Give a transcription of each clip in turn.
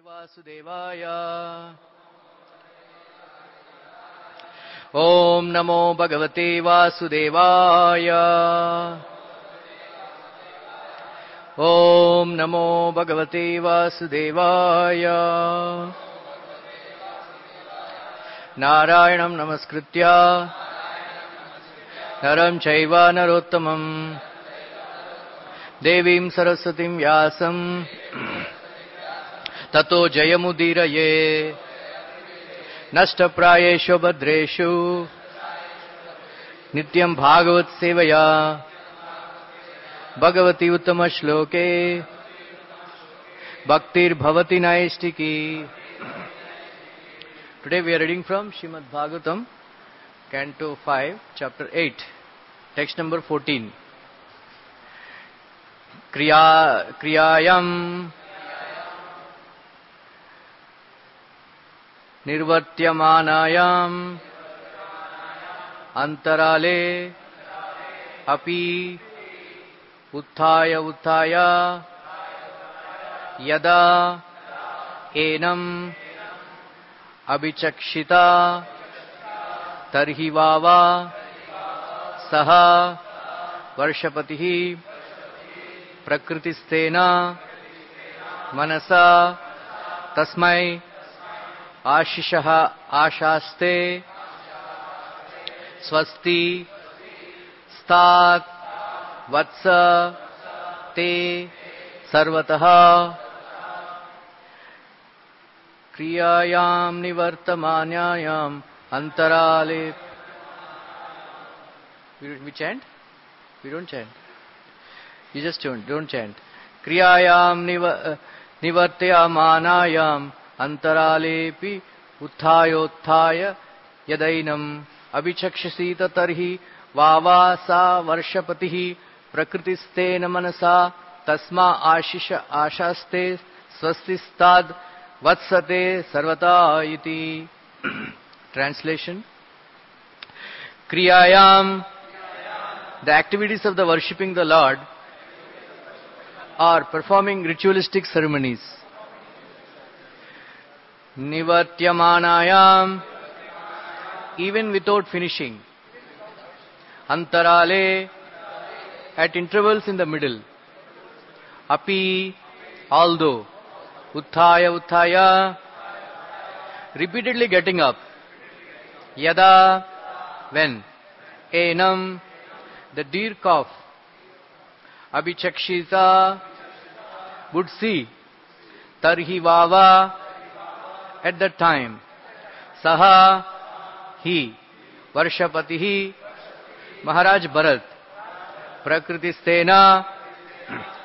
Vasudevaya. Om Namo Bhagavate Vasudevaya. Om Namo Bhagavate Vasudevaya. Narayanam Namaskritya Naram Chaiva Narottamam Devim Saraswatim Vyasam Tato Jayamudiraye Nashtaprayeshu Bhadreshu Nityam Bhagavat Sevaya Bhagavati Uttama Shloke Bhaktir Bhavati Naistiki. Today we are reading from Srimad Bhagavatam, Canto 5, Chapter 8, text number 14. Kriyayam Nirvatyamanayam Antarale Api Uthaya Yada Enam Abhichakshita Tarhi Vava Saha Varshapatihi Prakritistena Manasa Tasmai Ashishaha Ashaste Swasti Stat Vatsa Te Sarvataha Kriyayam Nivartamanyayam Antarale. We chant? We don't chant. You just don't chant. Kriyayam Nivartyamanayam Antaralepi Utthayottaya Yadainam Abhichakshasita Tarhi Vavasa Varshapatihi Prakristena Manasa Tasma Ashisha Ashaste Swastistad Vatsate Sarvata Iti. Translation. Kriyayam, the activities of the worshipping the Lord are performing ritualistic ceremonies. Nivatyamanayam, even without finishing. Antarale, at intervals in the middle. Api, although. Uthaya, repeatedly getting up. Yada, when. Enam, the deer calf. Abhichakshita, would see. Tarhi Vava, at that time. Saha, he. Varshapatihi, Maharaj Bharat. Prakritistena,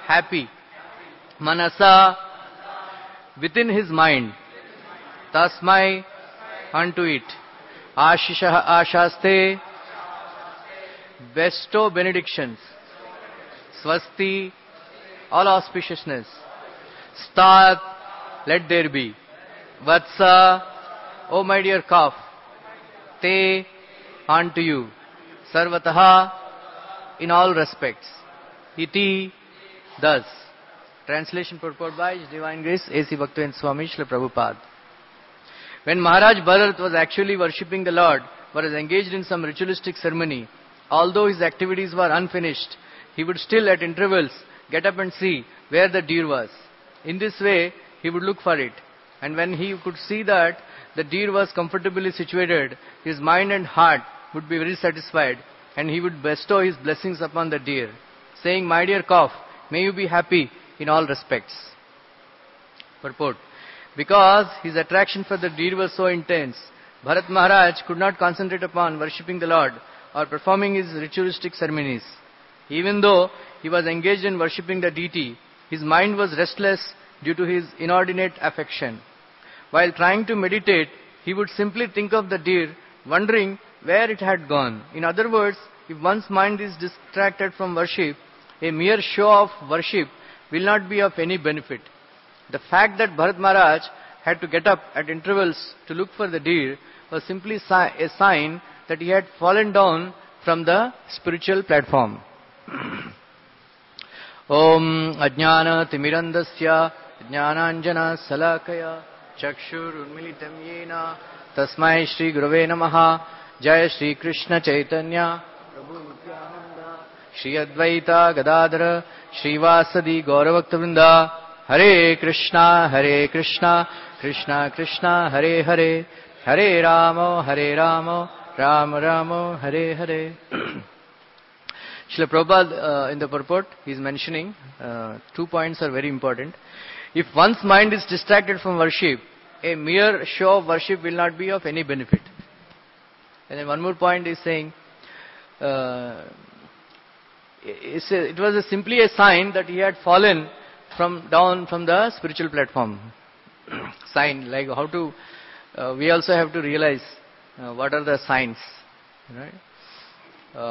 happy. Manasa, within his mind. Tasmai, unto it. Ashisha Ashaste, bestow benedictions. Swasti, all auspiciousness. Stat, let there be. Vatsa, O my dear calf. Te, unto you. Sarvataha, in all respects. Iti, thus. Translation purport by His Divine Grace A.C. Bhaktivinoda Swami Srila Prabhupada. When Maharaj Bharat was actually worshipping the Lord, was engaged in some ritualistic ceremony, although his activities were unfinished, he would still at intervals get up and see where the deer was. In this way, he would look for it. And when he could see that the deer was comfortably situated, his mind and heart would be very satisfied, and he would bestow his blessings upon the deer, saying, "My dear calf, may you be happy in all respects." Purport. Because his attraction for the deer was so intense, Bharat Maharaj could not concentrate upon worshipping the Lord or performing his ritualistic ceremonies. Even though he was engaged in worshipping the deity, his mind was restless due to his inordinate affection. While trying to meditate, he would simply think of the deer, wondering where it had gone. In other words, if one's mind is distracted from worship, a mere show of worship will not be of any benefit. The fact that Bharat Maharaj had to get up at intervals to look for the deer was simply a sign that he had fallen down from the spiritual platform. Om Ajnana Timirandasya Jnananjana Salakaya Chakshur Unmilitam Yena Tasmai Shri Gurave Namaha Jaya Shri Krishna Chaitanya Prabhu Nityananda Shri Advaita Gadadhara Srivasadi Gauravakta Hare Krishna Krishna Krishna Hare Hare Hare Rama Rama Rama Hare Hare. Srila Prabhupada in the purport he is mentioning 2 points are very important. If one's mind is distracted from worship, a mere show of worship will not be of any benefit. And then one more point is saying, it was simply a sign that he had fallen down from the spiritual platform. Sign, like how to, we also have to realize what are the signs, right?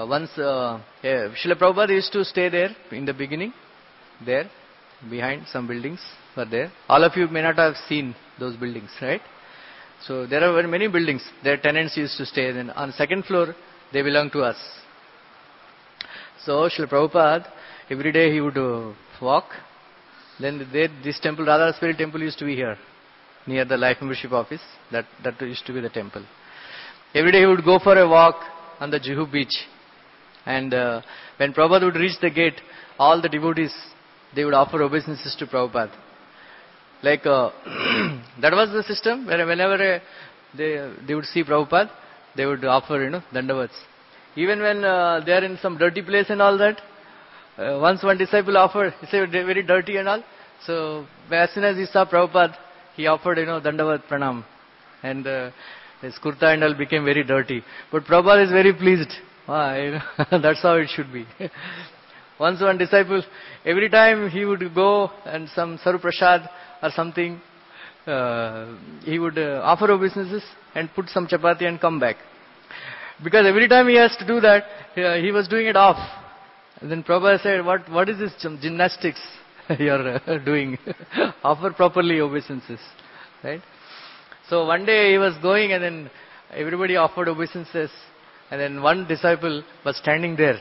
Once Srila Prabhupada used to stay there in the beginning, there behind some buildings were there. All of you may not have seen those buildings, right? So there are many buildings. Their tenants used to stay. Then on second floor, they belong to us. So Srila Prabhupada, every day he would walk. Then this temple, Radha Spirit temple used to be here, near the life membership office. That used to be the temple. Every day he would go for a walk on the Juhu beach. And when Prabhupada would reach the gate, all the devotees, they would offer obeisances to Prabhupada. Like, that was the system, where whenever they would see Prabhupada, they would offer, dandavats. Even when they are in some dirty place and all that, once one disciple offered, he said, they're very dirty and all. So, as soon as he saw Prabhupada, he offered, dandavat pranam. And his kurta and all became very dirty. But Prabhupada is very pleased. That's how it should be. Once one disciple, every time he would go and some sarv prasad or something, he would offer obeisances and put some chapati and come back. Because every time he has to do that, he was doing it off. And then Prabhupada said, what is this gymnastics you are doing? Offer properly obeisances. Right? So one day he was going and then everybody offered obeisances. And then one disciple was standing there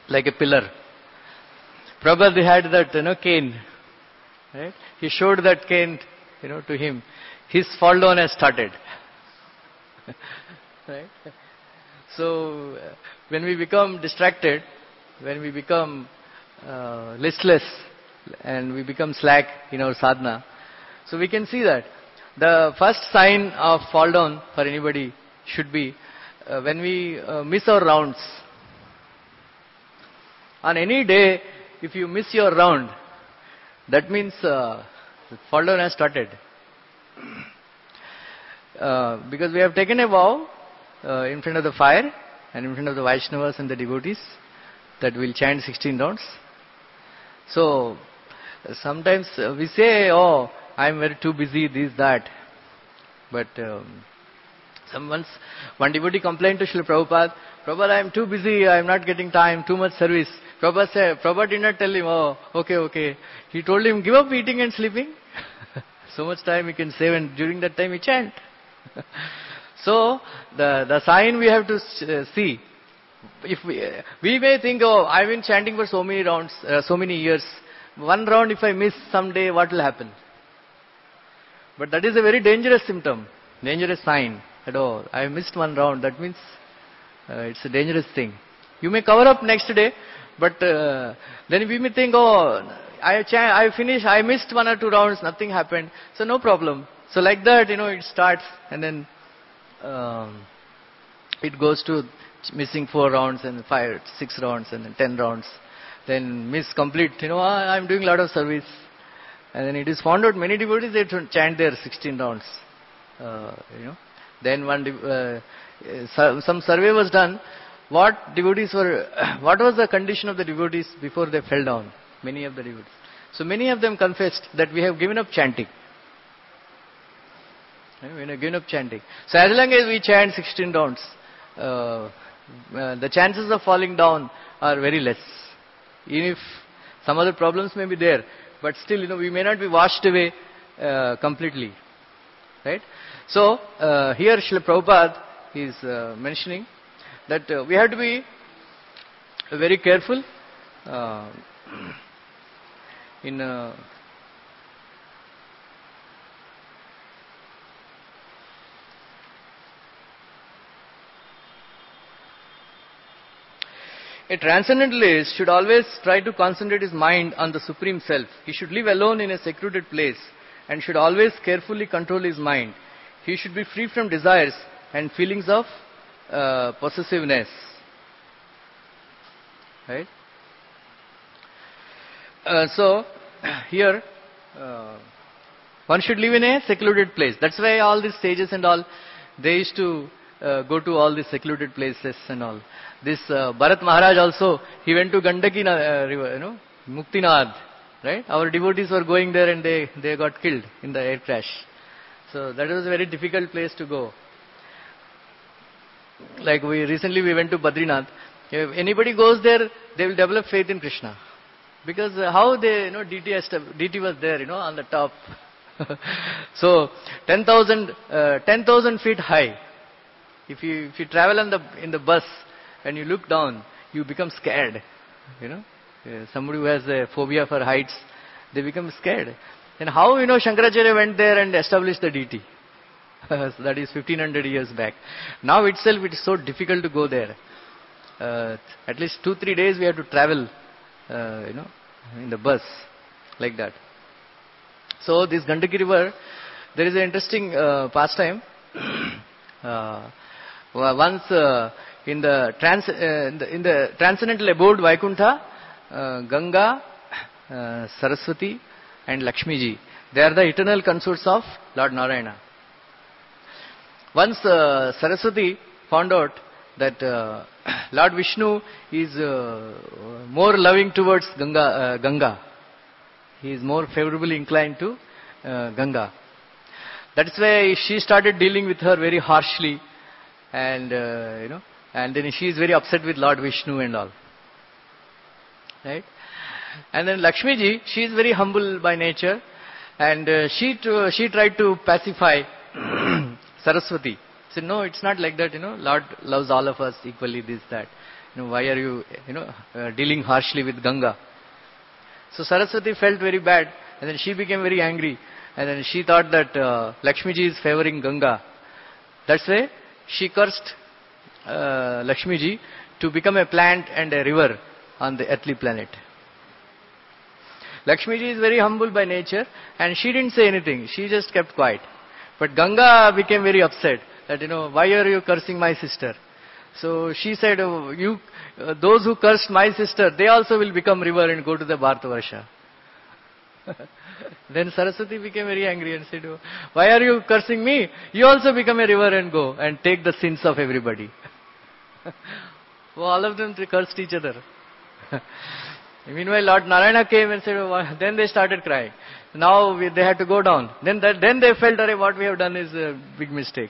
like a pillar. Prabhupada had that cane. Right? He showed that cane to him. His fall down has started. Right? So when we become distracted, when we become listless and we become slack in our sadhana, so we can see that the first sign of fall down for anybody should be when we miss our rounds. On any day, if you miss your round, that means fall down has started. Because we have taken a vow in front of the fire and in front of the Vaishnavas and the devotees that we'll chant 16 rounds. So sometimes we say, oh, I'm very too busy, this, that. But one devotee complained to Srila Prabhupada, Prabhupada, I'm too busy, I'm not getting time, too much service. Prabhupada did not tell him, oh, okay. He told him, give up eating and sleeping. So much time he can save, and during that time he chant. So, the sign we have to see. If we may think, oh, I've been chanting for so many rounds, so many years. One round if I miss someday, what will happen? But that is a very dangerous symptom, dangerous sign. That, oh, I missed one round. That means it's a dangerous thing. You may cover up next day, but then we may think, oh, I finished, I missed 1 or 2 rounds, nothing happened. So no problem. So like that, it starts and then it goes to missing 4 rounds and 5, 6 rounds and then 10 rounds. Then miss complete, I'm doing a lot of service. And then it is found out many devotees, they chant their 16 rounds. Then some survey was done. What was the condition of the devotees before they fell down? Many of the devotees. So many of them confessed that we have given up chanting. We have given up chanting. So as long as we chant 16 rounds, the chances of falling down are very less. Even if some other problems may be there, but still, we may not be washed away completely. Right? So, here Srila Prabhupada is mentioning that we have to be very careful in A transcendentalist should always try to concentrate his mind on the Supreme Self. He should live alone in a secluded place and should always carefully control his mind. He should be free from desires and feelings of possessiveness. Right? So, here, one should live in a secluded place. That's why all these sages and all, they used to go to all these secluded places and all. This Bharat Maharaj also, he went to Gandaki river, Muktinad, right? Our devotees were going there and they got killed in the air crash. So that was a very difficult place to go. Like recently we went to Badrinath. If anybody goes there, they will develop faith in Krishna. Because how they, DT was there, on the top. So 10,000 feet high. If you travel in the bus and you look down, you become scared. Somebody who has a phobia for heights, they become scared. And how, Shankaracharya went there and established the DT. So that is 1500 years back. Now itself it is so difficult to go there. At least 2-3 days we have to travel, in the bus, like that. So this Gandaki river, there is an interesting pastime. Once in the transcendental abode Vaikuntha, Ganga, Saraswati and Lakshmi ji, they are the eternal consorts of Lord Narayana. Once Saraswati found out that Lord Vishnu is more loving towards Ganga. He is more favorably inclined to Ganga. That's why she started dealing with her very harshly, and and then she is very upset with Lord Vishnu and all. Right? And then Lakshmi ji, she is very humble by nature, and she tried to pacify Saraswati. She said, no, it's not like that, Lord loves all of us equally, this, that. Why are you, dealing harshly with Ganga? So Saraswati felt very bad, and then she became very angry, and then she thought that Lakshmi ji is favoring Ganga. That's why she cursed Lakshmi ji to become a plant and a river on the earthly planet. Lakshmi ji is very humble by nature, and she didn't say anything. She just kept quiet. But Ganga became very upset that, why are you cursing my sister? So she said, those who cursed my sister, they also will become river and go to the Bharatavarsha. Then Saraswati became very angry and said, why are you cursing me? You also become a river and go and take the sins of everybody. Well, all of them cursed each other. Meanwhile, Lord Narayana came and said, then they started crying. Now they had to go down. Then they felt, what we have done is a big mistake.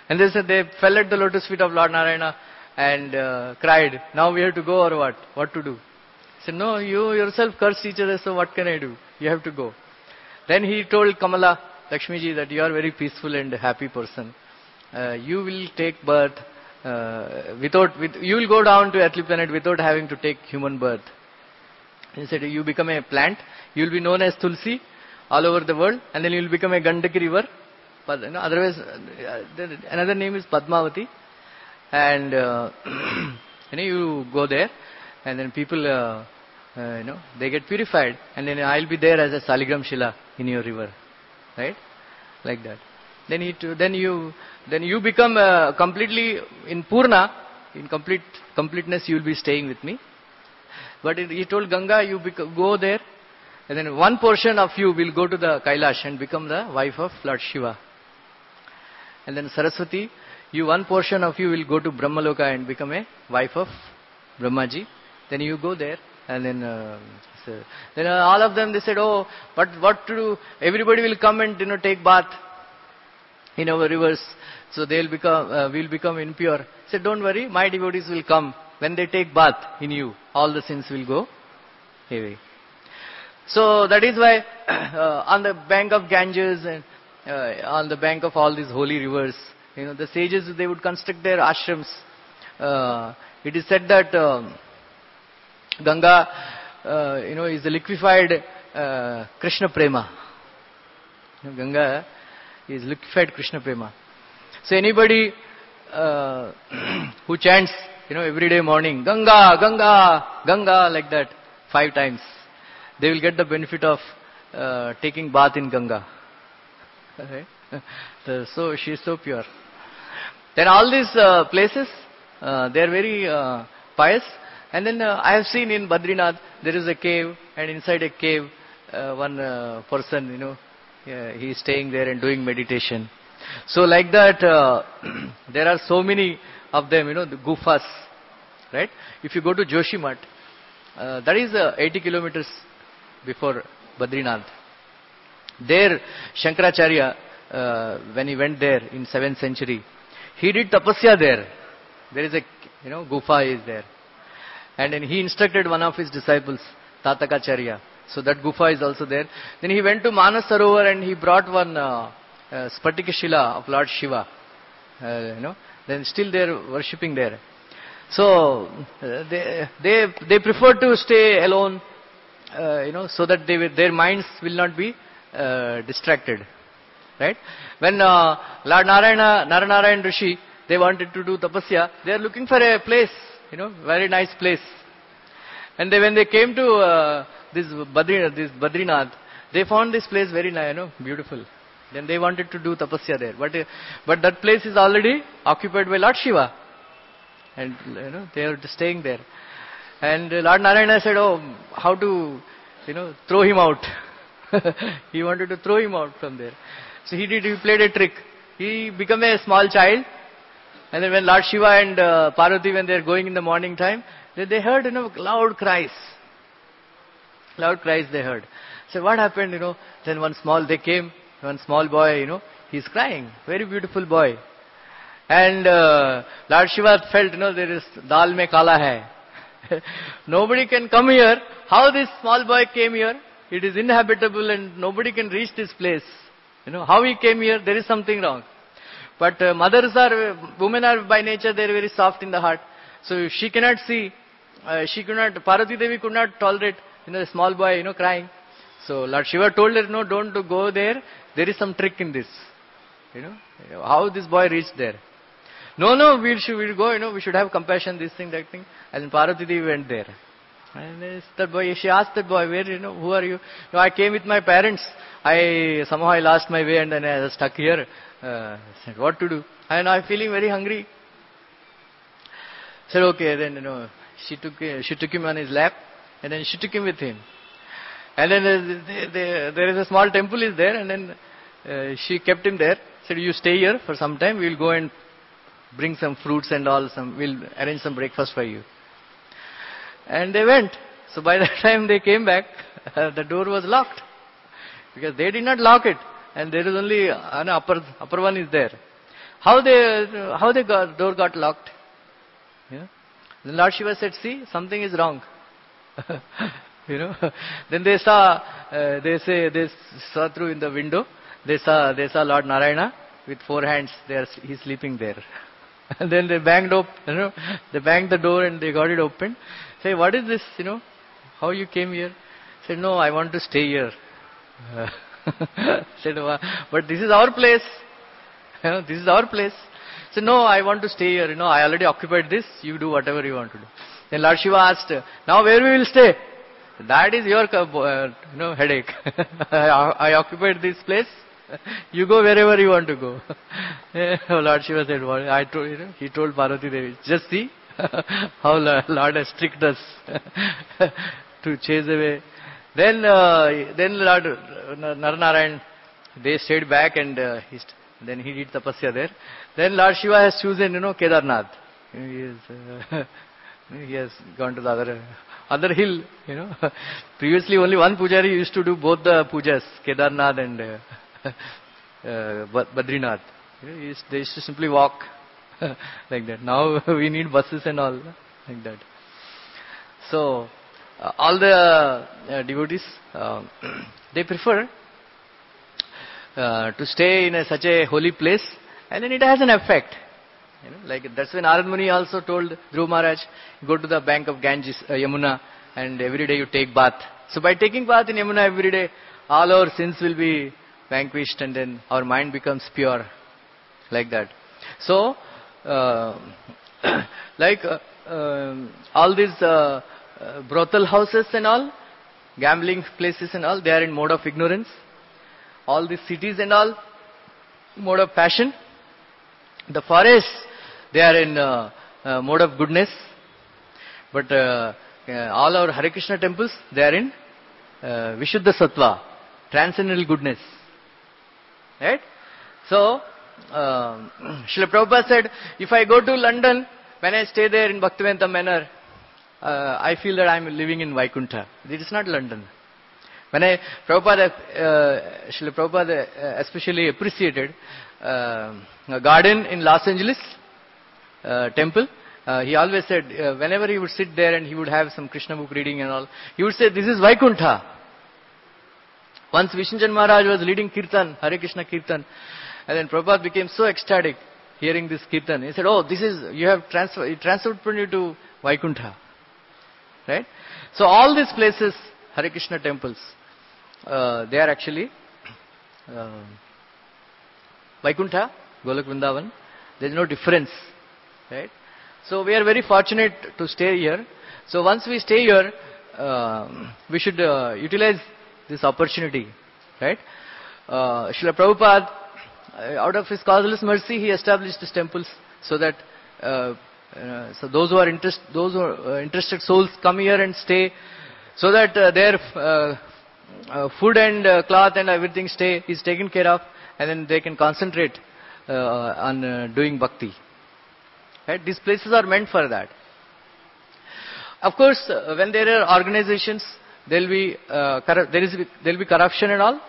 And they said they fell at the lotus feet of Lord Narayana and cried. Now we have to go or what? What to do? He said, no, you yourself cursed each other, so what can I do? You have to go. Then he told Kamala, Lakshmi ji, that you are a very peaceful and happy person. You will take birth you will go down to earthly planet without having to take human birth. He said, you become a plant, you will be known as Tulsi all over the world, and then you will become a Gandaki river. But otherwise, another name is Padmavati, and you go there, and then people, they get purified, and then I'll be there as a Saligram Shila in your river, right? Like that. Then you become completely in Purna, in completeness. You will be staying with me. But he told Ganga, you go there, and then one portion of you will go to the Kailash and become the wife of Lord Shiva. And then Saraswati, one portion of you will go to Brahmaloka and become a wife of Brahmaji. Then you go there, and then all of them, they said, oh, but what to do? Everybody will come and take bath in our rivers, so we'll become impure. He said, don't worry, my devotees will come. When they take bath in you, all the sins will go away. So that is why on the bank of Ganges and on the bank of all these holy rivers, the sages, they would construct their ashrams. It is said that Ganga, is the liquefied Krishna Prema. Ganga is liquefied Krishna Prema. So anybody who chants every day morning, Ganga, Ganga, Ganga, like that, 5 times. They will get the benefit of taking bath in Ganga. Right? So she is so pure. Then all these places, they are very pious. And then I have seen in Badrinath, there is a cave, and inside a cave, one person, he is staying there and doing meditation. So like that, there are so many of them, the gufas, right? If you go to Joshimath, that is 80 kilometers before Badrinath. There, Shankaracharya, when he went there in 7th century, he did tapasya there. There is a, gufa is there. And then he instructed one of his disciples, Tatakacharya. So that gufa is also there. Then he went to Manas Sarovar and he brought one Spatika Shila of Lord Shiva. Then still they are worshipping there. So they prefer to stay alone, so that their minds will not be distracted. Right? When Lord Narayana Rishi, they wanted to do tapasya, they are looking for a place, very nice place. And when they came to this Badrinath, they found this place very nice, beautiful. Then they wanted to do tapasya there. But that place is already occupied by Lord Shiva. And, they are staying there. And Lord Narayana said, how to, throw him out. He wanted to throw him out from there. So he played a trick. He became a small child. And then when Lord Shiva and Parvati, when they are going in the morning time, they heard, loud cries. Loud cries they heard. So what happened, then one small boy, he's crying. Very beautiful boy. And Lord Shiva felt, there is dal mein kala hai. Nobody can come here. How this small boy came here? It is inhabitable and nobody can reach this place. How he came here, there is something wrong. But women are by nature, they are very soft in the heart. So she cannot see, Parvati Devi could not tolerate, a small boy, crying. So Lord Shiva told her, no, don't go there. There is some trick in this. How this boy reached there. No, we'll go, we should have compassion, this thing, that thing. And Parvati Devi went there. And that boy, she asked that boy, where, who are you? No, I came with my parents. Somehow I lost my way and then I was stuck here. Said, what to do? And I'm feeling very hungry. Said, okay, then, she took him on his lap and then she took him with him. And then there is a small temple is there and then she kept him there. Said, you stay here for some time. We'll go and bring some fruits and all. We'll arrange some breakfast for you. And they went. So by the time they came back, the door was locked. Because they did not lock it. And there is only an upper one is there. How the door got locked? Yeah. Then Lord Shiva said, see, something is wrong. Then they saw through in the window, they saw Lord Narayana with 4 hands. He's sleeping there. And then they banged the door and they got it open. Say, what is this, how you came here? Said, no, I want to stay here. Said, but this is our place. This is our place. Said, no, I want to stay here. I already occupied this. You do whatever you want to do. Then Lord Shiva asked, now where we will stay? That is your headache. I occupied this place. You go wherever you want to go. Lord Shiva said, what? He told Parvati Devi, just see how Lord has tricked us to chase away. Then Lord Narayana, they stayed back and then he did tapasya there. Then Lord Shiva has chosen, Kedarnath. He has gone to the other hill, Previously only one pujari used to do both the pujas, Kedarnath and Badrinath. They used to simply walk like that. Now we need buses and all like that. So all the devotees, they prefer to stay in such a holy place, and then it has an effect. Like that's when Narad Muni also told Dhruva Maharaj, go to the bank of Ganges, Yamuna, and every day you take bath. So by taking bath in Yamuna every day, all our sins will be vanquished and then our mind becomes pure. Like that. So, like all these brothel houses and all, gambling places and all, they are in mode of ignorance. All these cities and all, mode of passion. The forests, they are in mode of goodness. But all our Hare Krishna temples, they are in Vishuddha Sattva, transcendental goodness. Right? So, Srila Prabhupada said, if I go to London, when I stay there in Bhaktivedanta manner, I feel that I am living in Vaikuntha. It is not London. When Srila Prabhupada especially appreciated a garden in Los Angeles temple, he always said, whenever he would sit there and he would have some Krishna book reading and all, he would say, this is Vaikuntha. Once Vishnujana Maharaj was leading Kirtan, Hare Krishna Kirtan, and then Prabhupada became so ecstatic hearing this Kirtan. He said, oh, this is, you have transferred from you to Vaikuntha. Right? So all these places, Hare Krishna temples, they are actually Vaikuntha, Golok Vrindavan. There is no difference. Right? So we are very fortunate to stay here. So once we stay here, we should utilize this opportunity. Right? Srila Prabhupada, out of his causeless mercy, he established these temples so that so those who are interested souls come here and stay, so that their food and cloth and everything is taken care of, and then they can concentrate on doing bhakti. Right? These places are meant for that. Of course, when there are organizations, there will be corruption and all.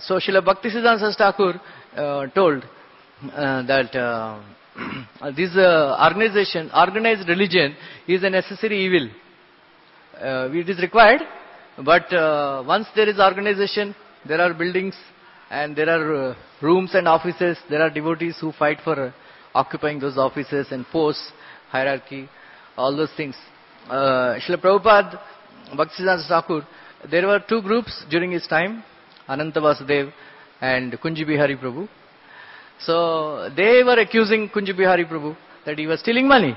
So Srila Bhaktisiddhanta Saraswati Thakur told that this organized religion is a necessary evil. It is required, but once there is organization, there are buildings and there are rooms and offices, there are devotees who fight for occupying those offices and posts, hierarchy, all those things. Srila Prabhupada, Bhaktisiddhanta Thakur, there were two groups during his time, Ananta Vasudev and Kunji Bihari Prabhu. So they were accusing Kunji Bihari Prabhu that he was stealing money.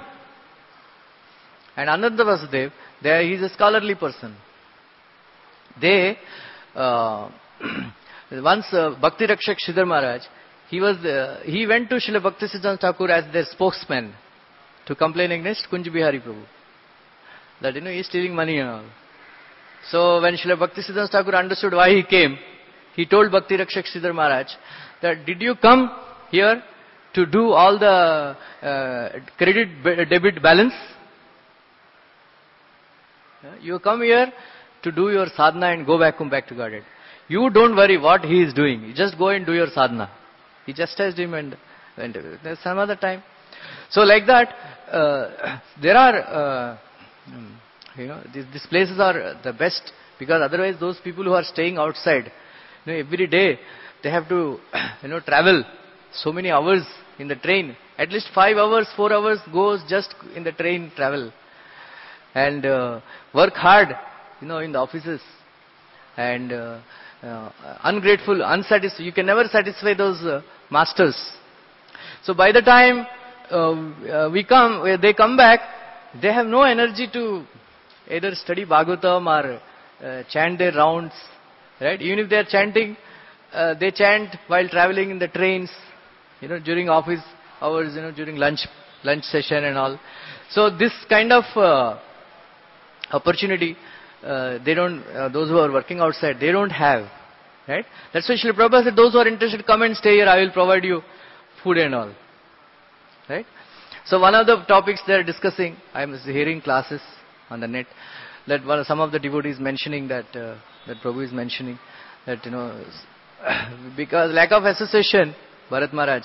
And Ananta Vasudev, he is a scholarly person. They, once Bhakti Rakshak Sridhar Maharaj, he went to Srila Bhaktisiddhanta Thakur as their spokesman to complain against Kunji Bihari Prabhu. That, he is stealing money and all. So when Srila Bhaktisiddhanta Thakur understood why he came, he told Bhakti Rakshak Sridhar Maharaj that, did you come here to do all the credit debit balance? You come here to do your sadhana and go back to Godhead. You don't worry what he is doing. You just go and do your sadhana. He chastised him and went away. There's some other time. So like that, there are, these places are the best, because otherwise those people who are staying outside, every day they have to, travel so many hours in the train. At least 5 hours, 4 hours goes just in the train travel. And work hard, in the offices. And ungrateful, unsatisfied. You can never satisfy those masters. So by the time they come back, they have no energy to either study Bhagavatam or chant their rounds. Right? Even if they are chanting, they chant while traveling in the trains, during office hours, during lunch session and all. So this kind of opportunity, those who are working outside, they don't have. Right? That's why Srila Prabhupada said, those who are interested, come and stay here, I will provide you food and all. Right? So one of the topics they are discussing, I am hearing classes on the net, that some of the devotees mentioning that Prabhu is mentioning that, because lack of association, Bharat Maharaj.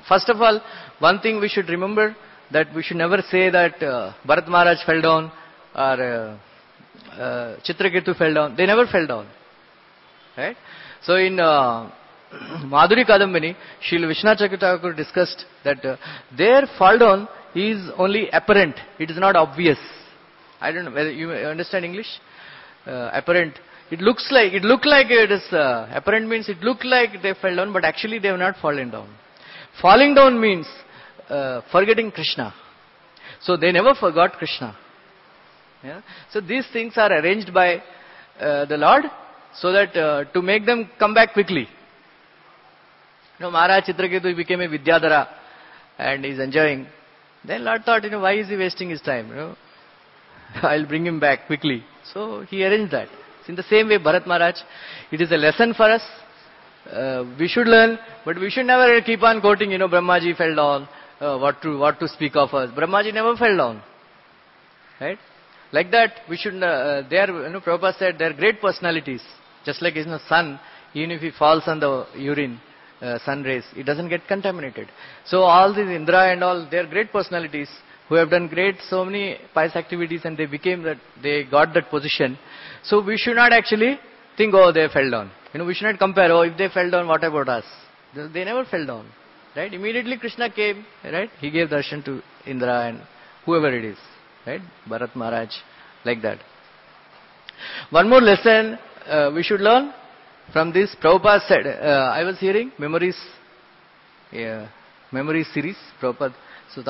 First of all, one thing we should remember, that we should never say that Bharat Maharaj fell down or Chitraketu fell down. They never fell down. Right? So in Madhuri Kadambini, Srila Vishwanath Chakravarti discussed that their fall down is only apparent. It is not obvious. I don't know whether you understand English. Apparent. It looked like it is apparent means it looked like they fell down, but actually they have not fallen down. Falling down means forgetting Krishna. So they never forgot Krishna. Yeah? So these things are arranged by the Lord so that to make them come back quickly. Maharaj Chitraketu became a Vidyadhara and he's enjoying. Then Lord thought, why is he wasting his time? I'll bring him back quickly. So he arranged that. In the same way, Bharat Maharaj, it is a lesson for us. We should learn, but we should never keep on quoting, Brahmaji fell down, what to speak of us. Brahmaji never fell down. Right? Like that, we should, Prabhupada said, they are great personalities. Just like sun, even if he falls on the urine, sun rays, it doesn't get contaminated. So all these Indra and all, they are great personalities who have done so many pious activities and they got that position. So we should not actually think, oh, they fell down. We should not compare, oh, if they fell down, what about us? They never fell down. Right? Immediately Krishna came, right? He gave darshan to Indra and whoever it is. Right? Bharat Maharaj, like that. One more lesson we should learn from this. Prabhupada said, I was hearing memories series, Prabhupada. So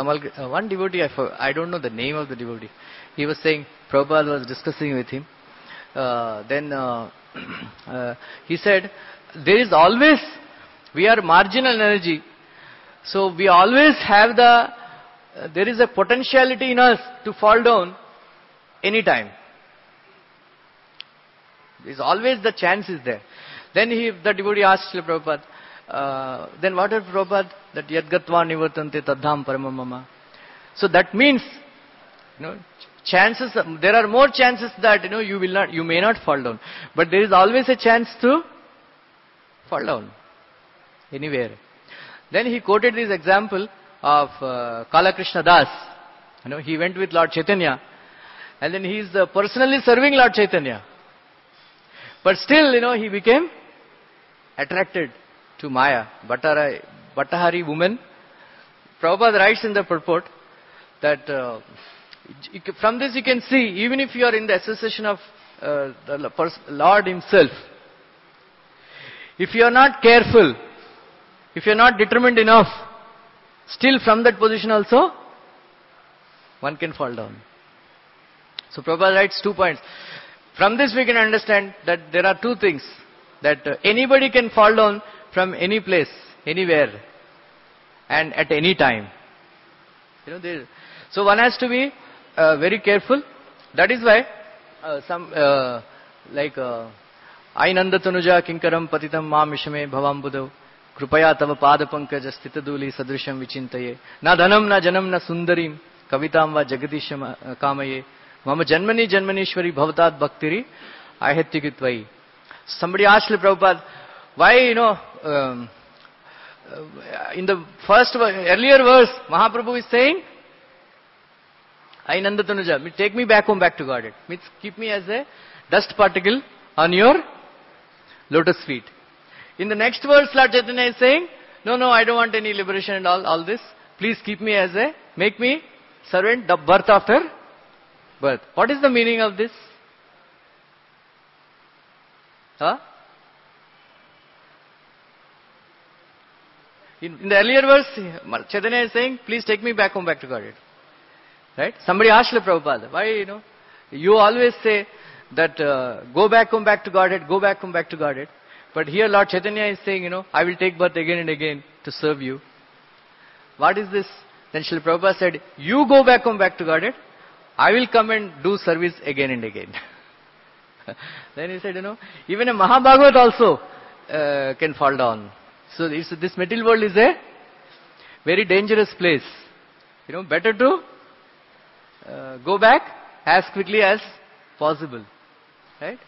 one devotee, I don't know the name of the devotee. He was saying, Prabhupada was discussing with him. He said, we are marginal energy. So we always have there is a potentiality in us to fall down anytime. There's always the chance is there. Then the devotee asked Srila Prabhupada, then what is Prabhupada? That yadgatva nivartante tadham paramamama. So that means, chances, there are more chances that, you may not fall down. But there is always a chance to fall down. Anywhere. Then he quoted this example of Kala Krishna Das. He went with Lord Chaitanya. And then he is personally serving Lord Chaitanya. But still, he became attracted to Maya. Bhattahari woman. Prabhupada writes in the purport that from this you can see, even if you are in the association of the Lord himself, if you are not careful, if you are not determined enough, still from that position also, one can fall down. So Prabhupada writes 2 points. From this we can understand that there are two things. That anybody can fall down from any place, anywhere, and at any time. So one has to be very careful. That is why Ai Nanda Tanuja Kinkaram Patitam Ma Mishame Bhavam Buddha Krupaya Tava Pada Pankaja Stitaduli Sadrisham Vichintaye Na Dhanam Na Janam Na Sundarim Kavitam Va Jagadisham Kamaye Mama Janmani Janmanishwari Bhavatad Bhaktiri Ahettigitvai. Somebody asked Prabhupada, why, in the earlier verse, Mahaprabhu is saying, Ai Nanda Tanuja, take me back home, back to Godhead. Means keep me as a dust particle on your lotus feet. In the next verse, Lord Chaitanya is saying, no, I don't want any liberation and all this. Please keep me make me servant, the birth after birth. What is the meaning of this? In the earlier verse, Chaitanya is saying, please take me back home, back to Godhead. Right? Somebody asked Prabhupada, why, you always say that go back home, back to Godhead, go back home, back to Godhead. But here Lord Chaitanya is saying, I will take birth again and again to serve you. What is this? Then Srila Prabhupada said, you go back home, back to Godhead, I will come and do service again and again. Then he said, even a Mahabhagavat also can fall down. So this material world is a very dangerous place. Better to go back as quickly as possible. Right?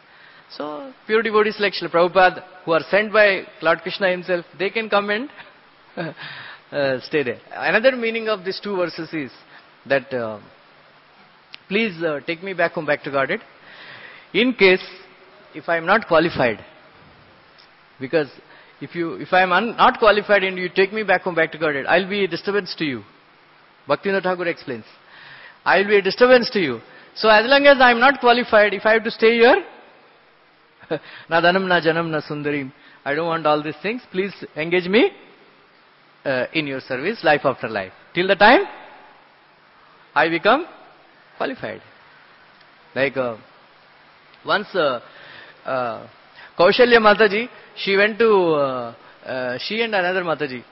So pure devotees like Srila Prabhupada, who are sent by Lord Krishna himself, they can come and stay there. Another meaning of these two verses is that please take me back home, back to Godhead. In case, if I am not qualified, because if I am not qualified and you take me back home, back to Godhead, I will be a disturbance to you. Bhaktivinoda Thakur explains. I will be a disturbance to you. So as long as I am not qualified, if I have to stay here, na dhanam na janam na sundarim, I don't want all these things. Please engage me in your service, life after life. Till the time I become qualified. Like once Kaushalya Mataji, she went to, she and another Mataji,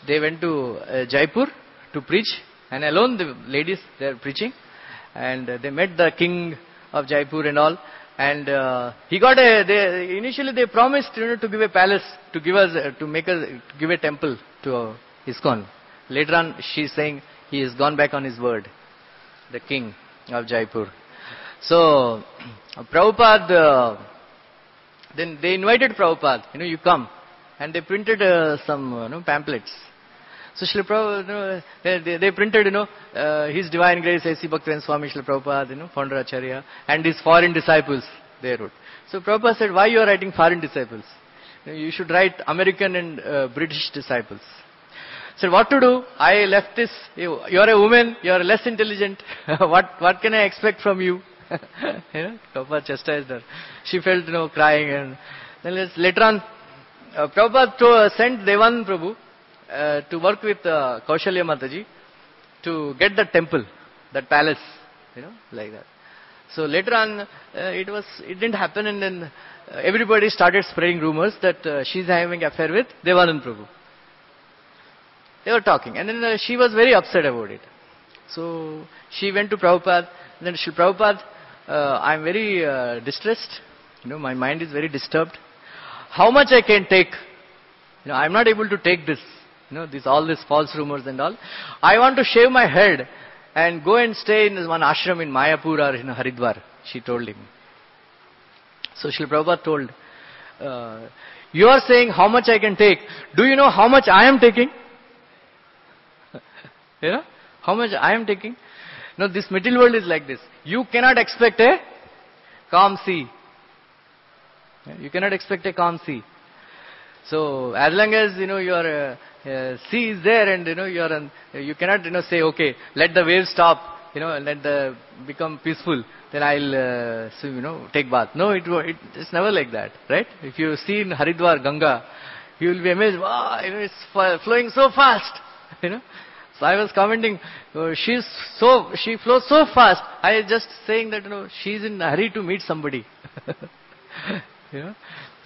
they went to Jaipur to preach, and alone the ladies, they are preaching, and they met the king of Jaipur and all, and he got initially they promised, to give a palace, to give us, to give a temple to ISKCON. Later on, she is saying he has gone back on his word, the king of Jaipur. So, Prabhupada, then they invited Prabhupada, you come, and they printed some pamphlets. So Srila Prabhupada, they printed, His Divine Grace A.C. Bhaktivinoda Swami Srila Prabhupada, founder Acharya, and his foreign disciples, they wrote. So Prabhupada said, why you are writing foreign disciples? You should write American and British disciples. Said, what to do? I left this, you are a woman, you are less intelligent, what can I expect from you? Prabhupada chastised her. She felt, crying, and then later on, Prabhupada sent Devanand Prabhu to work with Kaushalya Mataji to get the temple, that palace, like that. So later on, it didn't happen, and then everybody started spreading rumors that she's having affair with Devanand Prabhu. They were talking, and then she was very upset about it. So she went to Prabhupada, and then Srila Prabhupada, I'm very distressed, my mind is very disturbed. How much I can take? I'm not able to take this. All these false rumors and all. I want to shave my head and go and stay in one ashram in Mayapur or in Haridwar, she told him. So Srila Prabhupada told, you are saying how much I can take. Do you know how much I am taking? How much I am taking? This material world is like this. You cannot expect a calm sea. You cannot expect a calm sea. So as long as your sea is there, and you cannot say, okay, let the waves stop, let the become peaceful, then I'll take bath. No, it's never like that, right? If you see in Haridwar Ganga, you will be amazed. Wow, it's flowing so fast. So I was commenting, she flows so fast. I was just saying that she's in a hurry to meet somebody.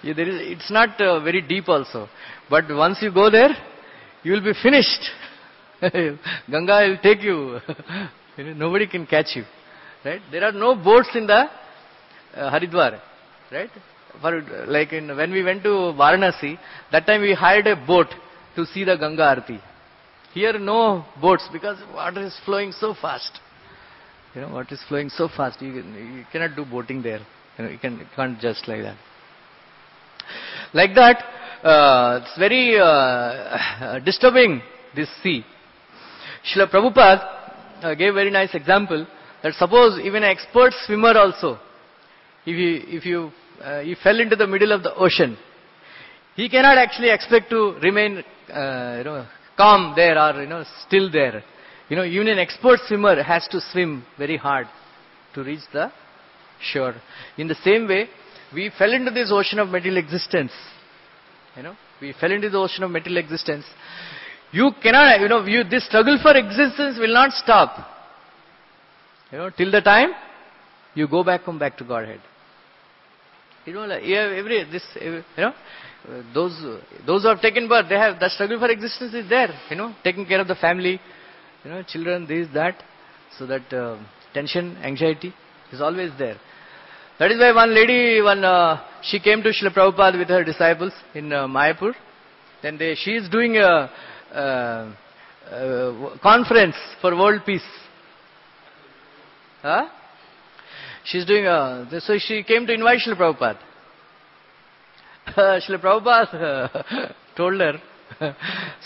It's not very deep also. But once you go there, you will be finished. Ganga will take you. Nobody can catch you. Right? There are no boats in the Haridwar. Right? When we went to Varanasi, that time we hired a boat to see the Ganga Aarti. Here no boats because water is flowing so fast. Water is flowing so fast. You cannot do boating there. You can't just like that. Like that, it's very disturbing, this sea. Srila Prabhupada gave a very nice example that suppose even an expert swimmer also, if he fell into the middle of the ocean, he cannot actually expect to remain calm there or still there. Even an expert swimmer has to swim very hard to reach the shore. In the same way, we fell into this ocean of material existence. We fell into the ocean of material existence. You cannot, this struggle for existence will not stop. Till the time you go back to Godhead. Those who have taken birth, they have, the struggle for existence is there. Taking care of the family, children, this, that. So that tension, anxiety is always there. That is why one lady, she came to Srila Prabhupada with her disciples in Mayapur. Then she is doing a conference for world peace. She's doing so she came to invite Srila Prabhupada. Srila Prabhupada told her,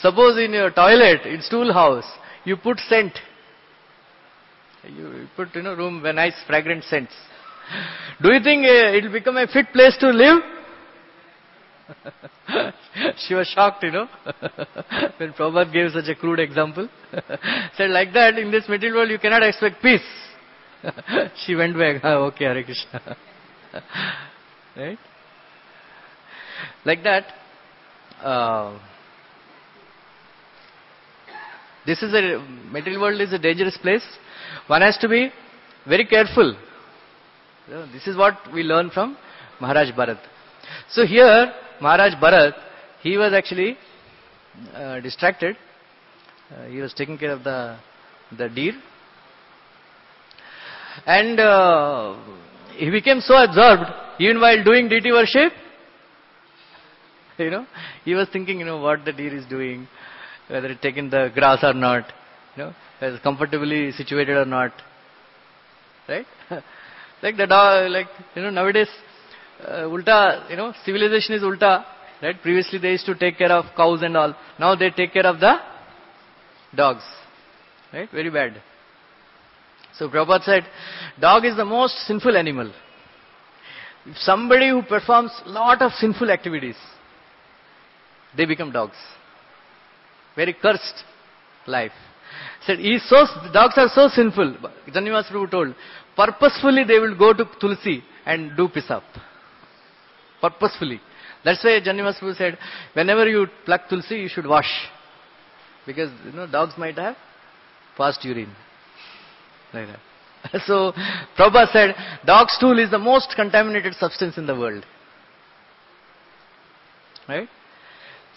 suppose in your toilet, in stool house, you put scent. You put, room with nice fragrant scents. Do you think it will become a fit place to live? She was shocked, when Prabhupada gave such a crude example. Said like that, in this material world you cannot expect peace. She went back, okay, Hare Krishna. Right? Like that, This is a, material world is a dangerous place. One has to be very careful. This is what we learn from Maharaj Bharat. So here, Maharaj Bharat, he was actually distracted. He was taking care of the deer. And he became so absorbed, even while doing deity worship, he was thinking, what the deer is doing, whether it's taking the grass or not, whether it's comfortably situated or not. Right? Like the dog, nowadays, ulta, civilization is ulta. Right? Previously they used to take care of cows and all. Now they take care of the dogs. Right? Very bad. So Prabhupada said, dog is the most sinful animal. If somebody who performs lot of sinful activities, they become dogs. Very cursed life. Said, dogs are so sinful. Janivas Prabhu told, purposefully they will go to Tulsi and do piss-up. Purposefully. That's why Janivas Prabhu said, whenever you pluck Tulsi, you should wash. Because, dogs might have fast urine. Like that. So, Prabhupada said, dog stool is the most contaminated substance in the world. Right?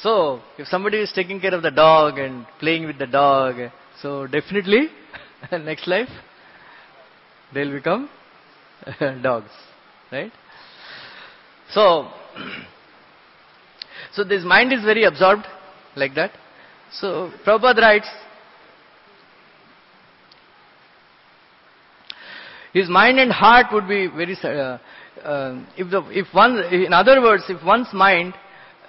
So, if somebody is taking care of the dog and playing with the dog, so definitely, next life, they'll become dogs. Right? So this mind is very absorbed like that. So, Prabhupada writes, his mind and heart would be very, in other words, if one's mind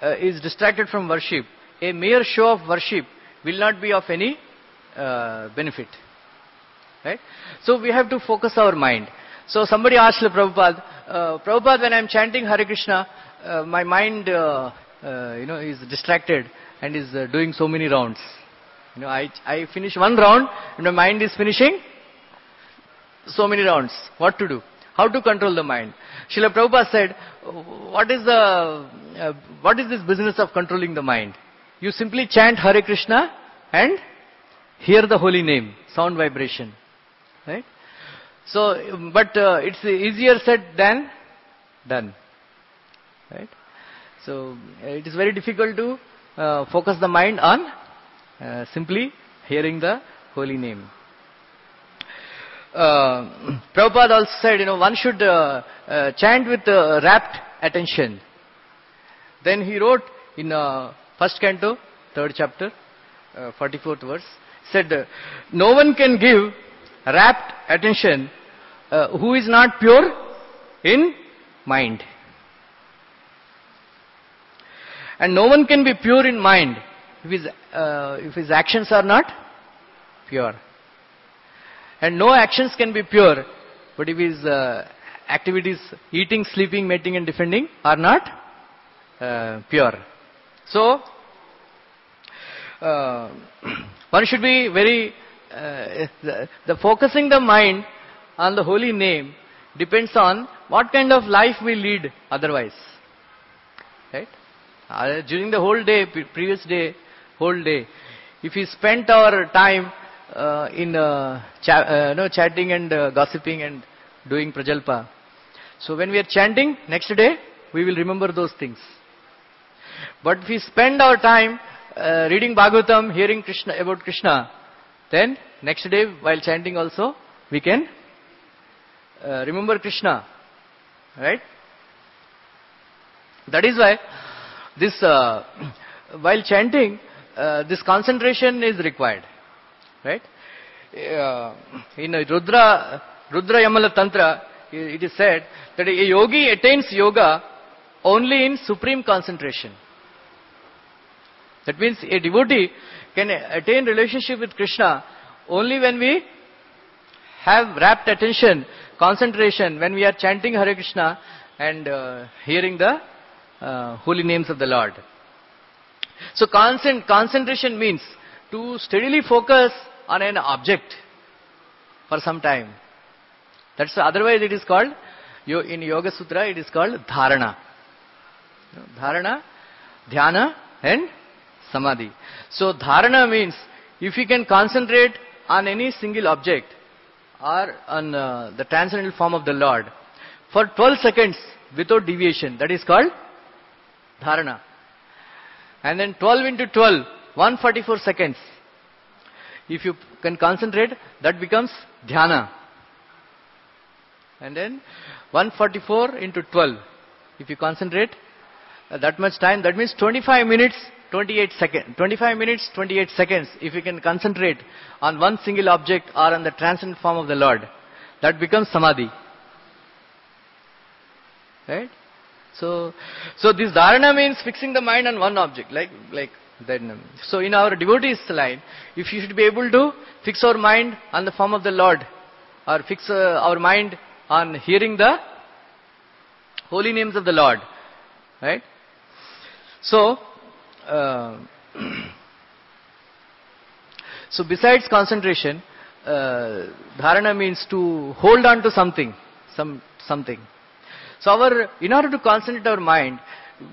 is distracted from worship, a mere show of worship will not be of any benefit. Right? So we have to focus our mind. So somebody asked Prabhupada, Prabhupada, when I am chanting Hare Krishna, my mind, is distracted and is doing so many rounds. I finish one round and my mind is finishing so many rounds. What to do? How to control the mind? Srila Prabhupada said, what is this business of controlling the mind? You simply chant Hare Krishna and hear the holy name, sound vibration. Right? So, but it's easier said than done. Right? So, it is very difficult to focus the mind on simply hearing the holy name. Prabhupada also said, one should chant with rapt attention. Then he wrote in first canto, third chapter, 44th verse, said, no one can give rapt attention who is not pure in mind. And no one can be pure in mind if his actions are not pure. And no actions can be pure, but if his activities, eating, sleeping, mating and defending are not pure. So, one should be very, the focusing the mind on the holy name depends on what kind of life we lead otherwise. Right? During the whole day, previous day, whole day, if we spent our time in chatting and gossiping and doing prajalpa. So when we are chanting, next day, we will remember those things. But if we spend our time reading Bhagavatam, hearing about Krishna, then next day, while chanting also, we can remember Krishna. Right? That is why this, while chanting, this concentration is required. Right? In Rudra Yamala Tantra, it is said that a yogi attains yoga only in supreme concentration. That means a devotee can attain relationship with Krishna only when we have rapt attention, concentration, when we are chanting Hare Krishna and hearing the holy names of the Lord. So concentration means to steadily focus on an object for some time. Otherwise it is called, in Yoga Sutra, it is called dharana. Dharana, dhyana and samadhi. So dharana means if you can concentrate on any single object or on the transcendental form of the Lord for 12 seconds without deviation, that is called dharana. And then 12 into 12, 144 seconds. If you can concentrate, that becomes dhyana. And then 144 into 12. If you concentrate that much time, that means 25 minutes, 28 seconds. 25 minutes, 28 seconds. If you can concentrate on one single object or on the transcendent form of the Lord, that becomes samadhi. Right? So this dharana means fixing the mind on one object, like then. So in our devotees line, if you should be able to fix our mind on the form of the Lord, or fix our mind on hearing the holy names of the Lord, right? So, so besides concentration, dharana means to hold on to something, something. So in order to concentrate our mind,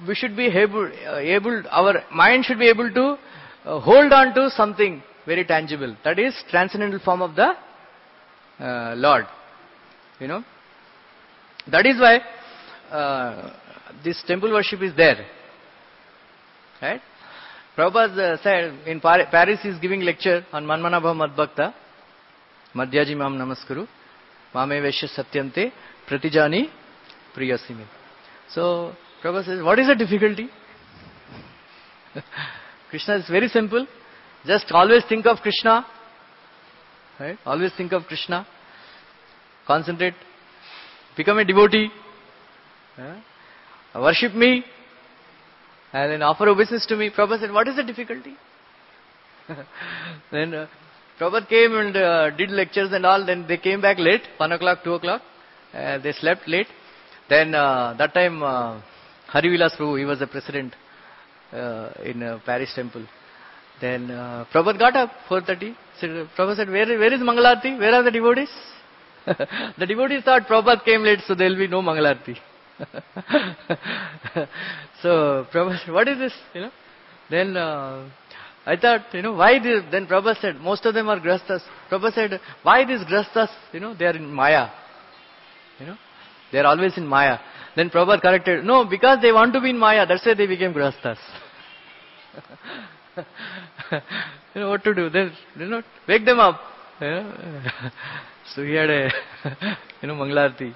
we should be our mind should be able to hold on to something very tangible. That is transcendental form of the Lord. You know. That is why this temple worship is there. Right? Prabhupada said in Paris he is giving lecture on Manmanabha Madbhakta, Madhyaji Mam Namaskuru, Mame Vaishya Satyante, Pratijani Priyasimi. So Prabhupada says, what is the difficulty? Krishna is very simple. Just always think of Krishna. Right? Always think of Krishna. Concentrate. Become a devotee. Worship me. And then offer obeisance to me. Prabhupada said, what is the difficulty? Then Prabhupada came and did lectures and all. Then they came back late, 1 o'clock, 2 o'clock. They slept late. Then that time Harivilas Prabhu, he was the president in Paris temple. Then Prabhupada got up 4:30. Prabhupada said, where is Mangalarti? Where are the devotees? The devotees thought Prabhupada came late, so there will be no Mangalarti. So Prabhupada said, what is this? You know. Then I thought, why this? Then Prabhupada said, most of them are grasthas. Prabhupada said, why these grasthas? They are in Maya. They are always in Maya. Then Prabhupada corrected, no, because they want to be in Maya, that's why they became grasthas. What to do? Then, wake them up. So he had a, Mangalarti.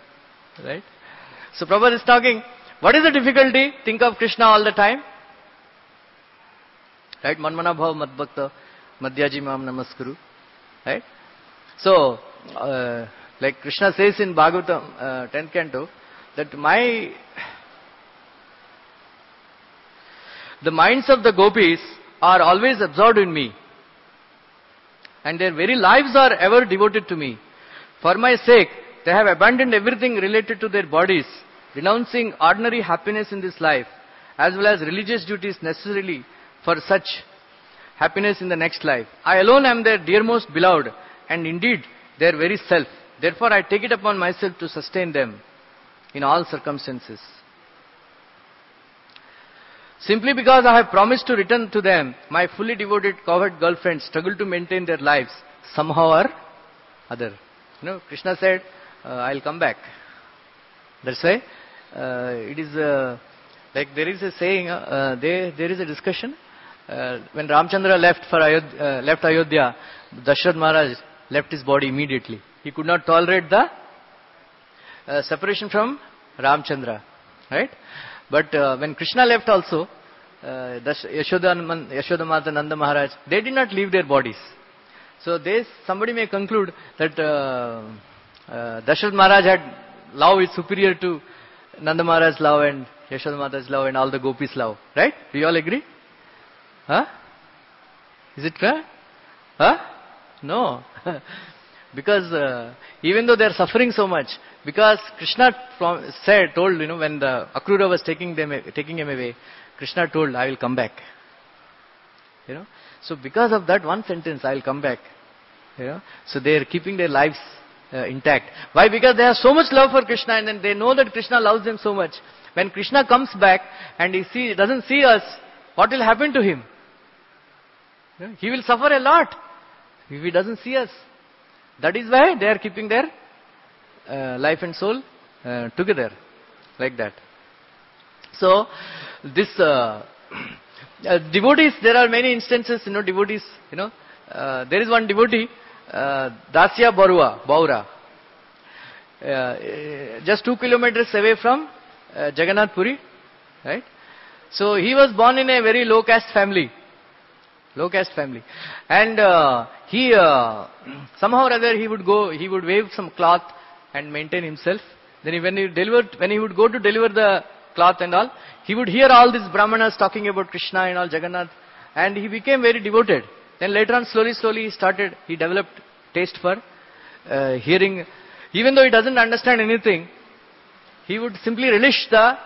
Right? So Prabhupada is talking, what is the difficulty? Think of Krishna all the time. Right? Manmana bhav madbhakta madhyaji mam namaskuru. Right? So, like Krishna says in Bhagavatam 10th canto, that the minds of the gopis are always absorbed in me, and their very lives are ever devoted to me. For my sake, they have abandoned everything related to their bodies, renouncing ordinary happiness in this life, as well as religious duties necessarily for such happiness in the next life. I alone am their dearmost beloved, and indeed their very self. Therefore, I take it upon myself to sustain them in all circumstances. Simply because I have promised to return to them, my fully devoted cowherd girlfriends struggle to maintain their lives somehow or other. Krishna said, I'll come back. That's why it is like there is a saying, there is a discussion. When Ramchandra left Ayodhya, Dashrath Maharaj left his body immediately. He could not tolerate the separation from Ramchandra. Right? But when Krishna left also, Yashoda Mata, Nanda Maharaj, they did not leave their bodies. So somebody may conclude that Dashrath Maharaj had love is superior to Nanda Maharaj's love and Yashoda Mata's love and all the gopis' love. Right? Do you all agree? Huh? Is it fair? Huh? No. Because even though they are suffering so much, because Krishna told, when the Akrura was taking him away, Krishna told, I will come back. So because of that one sentence, I will come back. So they are keeping their lives intact. Why? Because they have so much love for Krishna, and then they know that Krishna loves them so much. When Krishna comes back and he doesn't see us, what will happen to him? He will suffer a lot if he doesn't see us. That is why they are keeping their life and soul together, like that. So, this devotees, there are many instances, devotees, there is one devotee, Dasya Baura, just 2 kilometers away from Jagannath Puri, right? So, he was born in a very low caste family. And he, somehow or other, he would wave some cloth and maintain himself. Then when he would go to deliver the cloth and all, he would hear all these brahmanas talking about Krishna and all, Jagannath, and he became very devoted. Then later on, slowly he developed taste for hearing. Even though he doesn't understand anything, he would simply relish the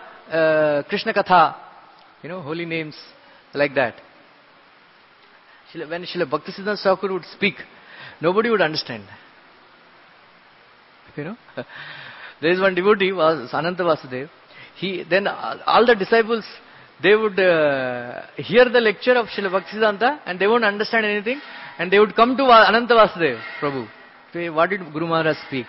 Krishna Katha, holy names, like that. When Srila Bhaktisiddhanta Thakur would speak, nobody would understand. There is one devotee, was Ananta Vasudev. Then all the disciples, they would hear the lecture of Srila Bhaktisiddhanta and they won't understand anything, and they would come to Ananta Vasudev, Prabhu, say, what did Guru Maharaj speak?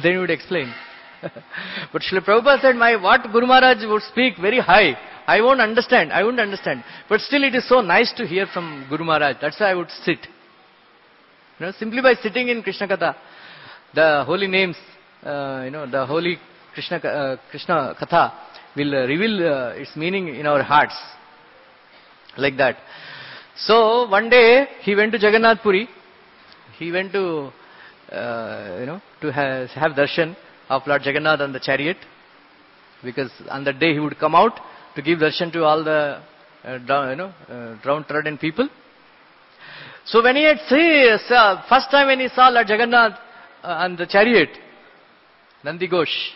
Then he would explain. But Srila Prabhupada said, what Guru Maharaj would speak very high, I won't understand. But still it is so nice to hear from Guru Maharaj. That's why I would sit. Simply by sitting in Krishna Katha, the holy names, the holy Krishna Katha will reveal its meaning in our hearts. Like that. So, one day, he went to Jagannath Puri. He went to, to have darshan of Lord Jagannath on the chariot. Because on that day he would come out to give darshan to all the downtrodden people. So when he had first time when he saw Lord Jagannath on the chariot, Nandi Ghosh,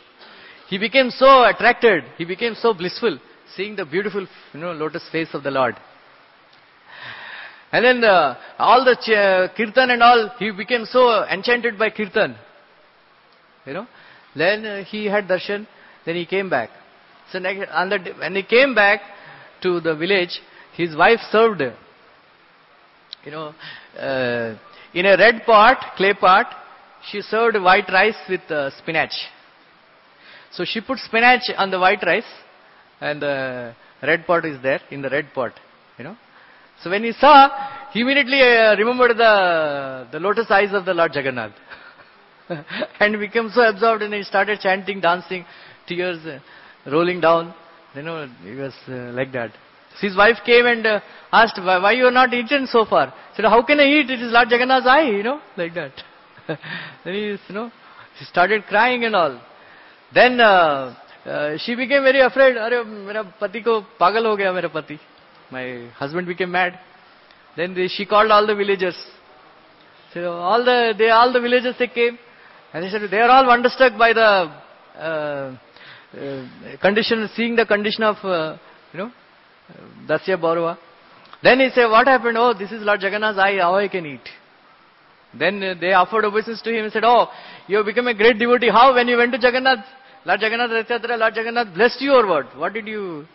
he became so attracted, he became so blissful, seeing the beautiful lotus face of the Lord. And then all the kirtan and all, he became so enchanted by kirtan. Then he had darshan, then he came back. So when he came back to the village, his wife served, in a red pot, clay pot, she served white rice with spinach. So she put spinach on the white rice, and the red pot is there in the red pot, So when he saw, he immediately remembered the lotus eyes of the Lord Jagannath. And became so absorbed, and he started chanting, dancing, tears rolling down. He was like that. So his wife came and asked, why you are not eaten so far? He said, how can I eat? It is Lord Jagannath's eye, like that. Then he started crying and all. Then she became very afraid. Arey, mera pati ko pagal ho gaya, mera pati. My husband became mad. Then she called all the villagers. So all the villagers, they came. And they said, they are all wonderstruck by the condition, seeing the condition of, Dasya Baura. Then he said, what happened? Oh, this is Lord Jagannath's eye, how I can eat? Then they offered obeisance to him and said, oh, you have become a great devotee. How? When you went to Jagannath, Lord Jagannath blessed you or what? What did you,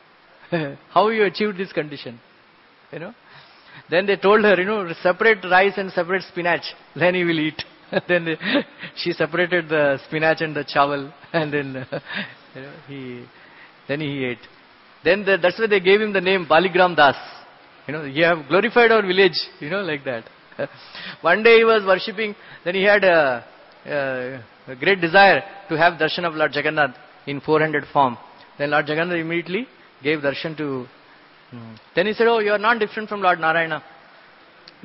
how you achieved this condition? Then they told her, separate rice and separate spinach, then he will eat. Then she separated the spinach and the chawal, and then he ate. Then that's why they gave him the name Baligram Das. You have glorified our village, like that. One day he was worshipping, then he had a great desire to have darshan of Lord Jagannath in 400 form. Then Lord Jagannath immediately gave darshan to. Then he said, oh, you are not different from Lord Narayana.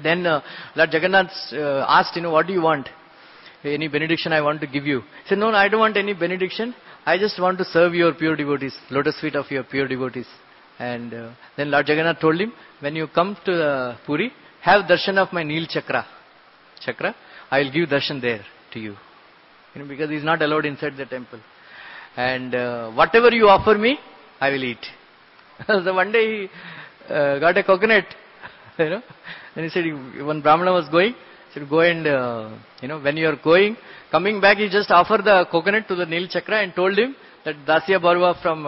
Then Lord Jagannath asked, what do you want? Any benediction I want to give you. He said, no, I don't want any benediction. I just want to serve your pure devotees, lotus feet of your pure devotees. And then Lord Jagannath told him, when you come to Puri, have darshan of my Neel Chakra. I will give darshan there to you. Because he is not allowed inside the temple. And whatever you offer me, I will eat. So one day he got a coconut, Then he said, when Brahmana was going, he said, go and, when you are coming back, he just offered the coconut to the Neel Chakra and told him that Dasya Barwa from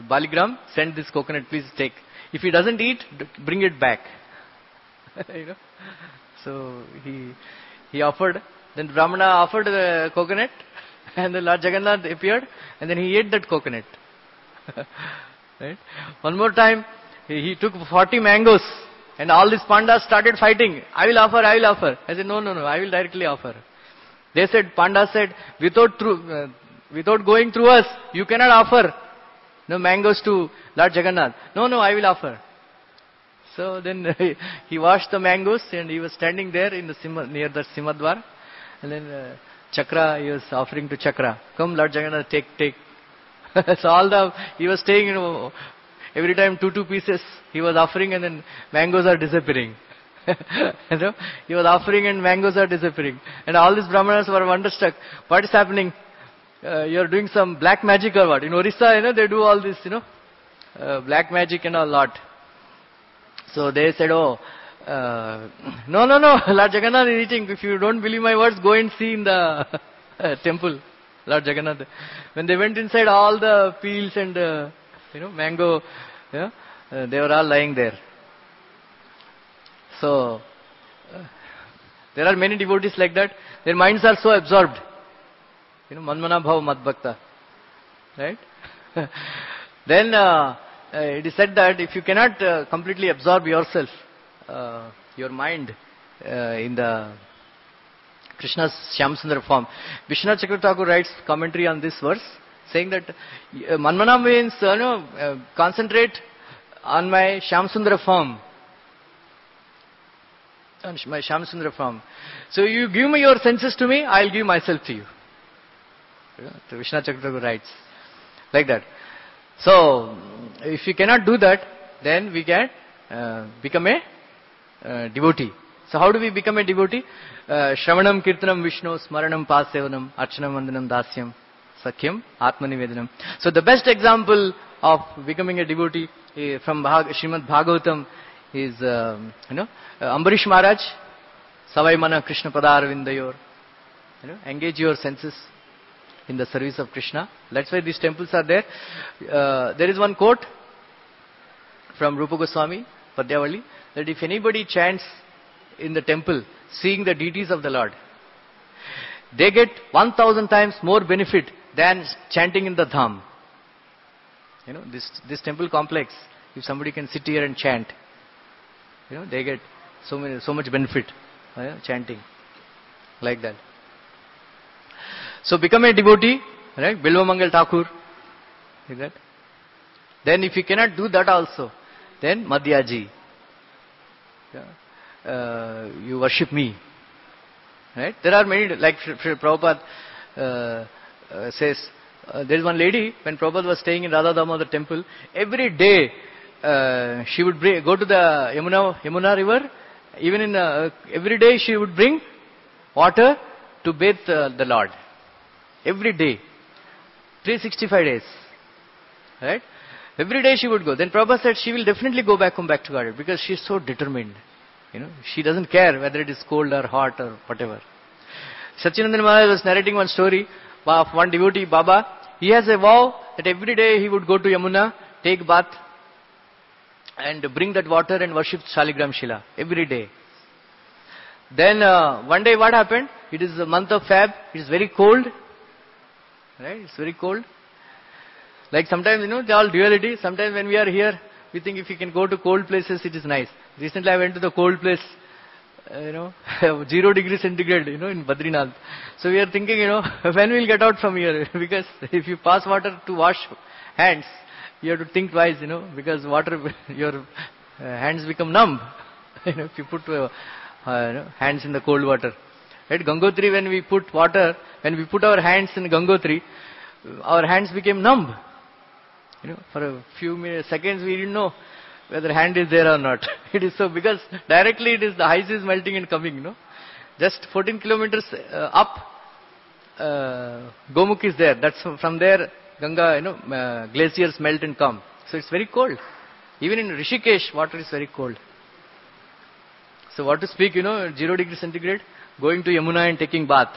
Baligram sent this coconut, please take. If he doesn't eat, bring it back. you know. So he offered. Then Brahmana offered the coconut, and the Lord Jagannath appeared, and then he ate that coconut. Right? One more time, he took 40 mangoes, and all these pandas started fighting. I will offer, I will offer. I said, no, I will directly offer. They said, Panda said, without going through us, you cannot offer no mangoes to Lord Jagannath. No, I will offer. So then he washed the mangoes, and he was standing there in the near the Simhadwar. And then Chakra, he was offering to Chakra. Come Lord Jagannath, take. So he was staying, every time two pieces he was offering, and then mangoes are disappearing. He was offering and mangoes are disappearing. And all these Brahmanas were wonderstruck. What is happening? You are doing some black magic or what? In Orissa, they do all this, black magic and a lot. So they said, no, Lord Jagannath is eating. If you don't believe my words, go and see in the temple, Lord Jagannath. When they went inside, all the peels and, mango, they were all lying there. So, there are many devotees like that. Their minds are so absorbed. Manmana bhav madbhakta. Right? Then, it is said that if you cannot completely absorb yourself, your mind, in the Krishna's Shyamsundara form, Vishwanath Chakravarti Thakur writes commentary on this verse, saying that Manmana means, concentrate on my Shyamsundara form. On my Shyamsundara form. So you give me your senses to me, I'll give myself to you. So Vishwanath Chakravarti Thakur writes like that. So, if you cannot do that, then we can become a devotee. So how do we become a devotee? Shravanam, Kirtanam, Vishnu, Smaranam, Pasevanam, Archanam, Vandanam, Dasyam, Sakhyam, Atmanivedanam. So the best example of becoming a devotee from Srimad Bhagavatam is, Ambarish Maharaj, Savai Mana Krishna Padar Vindayor. Engage your senses in the service of Krishna. That's why these temples are there. There is one quote from Rupa Goswami, Padyavali, that if anybody chants in the temple, seeing the deities of the Lord, they get 1,000 times more benefit than chanting in the dham. This temple complex, if somebody can sit here and chant, they get so much benefit, chanting, like that. So become a devotee, right? Bilva Mangal Thakur, like that. Then if you cannot do that also, then Madhyaji, you worship me, right? There are many, like Prabhupada says, there is one lady, when Prabhupada was staying in Radha Damodar temple, every day she would go to the Yamuna river, even in every day she would bring water to bathe the Lord. Every day. 365 days. Right? Every day she would go. Then Prabhupada said she will definitely go back to Godhead because she is so determined. She doesn't care whether it is cold or hot or whatever. Satyananda Maharaj was narrating one story of one devotee, Baba. He has a vow that every day he would go to Yamuna, take bath, and bring that water and worship Shaligram Shila. Every day. Then one day what happened? It is the month of Feb. It is very cold. Right? It's very cold. Like sometimes, they all duality. Sometimes when we are here, we think if we can go to cold places, it is nice. Recently I went to the cold place, 0 degrees centigrade, in Badrinath. So we are thinking, when we'll get out from here? Because if you pass water to wash hands, you have to think twice, because water, your hands become numb. If you put hands in the cold water. Right? Gangotri, when we put our hands in Gangotri, our hands became numb. For a few seconds we didn't know whether hand is there or not. It is so, because directly it is the ice is melting and coming, Just 14 kilometers up, Gomukh is there. That's from there, Ganga, glaciers melt and come. So it's very cold. Even in Rishikesh, water is very cold. So what to speak, 0 degrees centigrade, going to Yamuna and taking bath.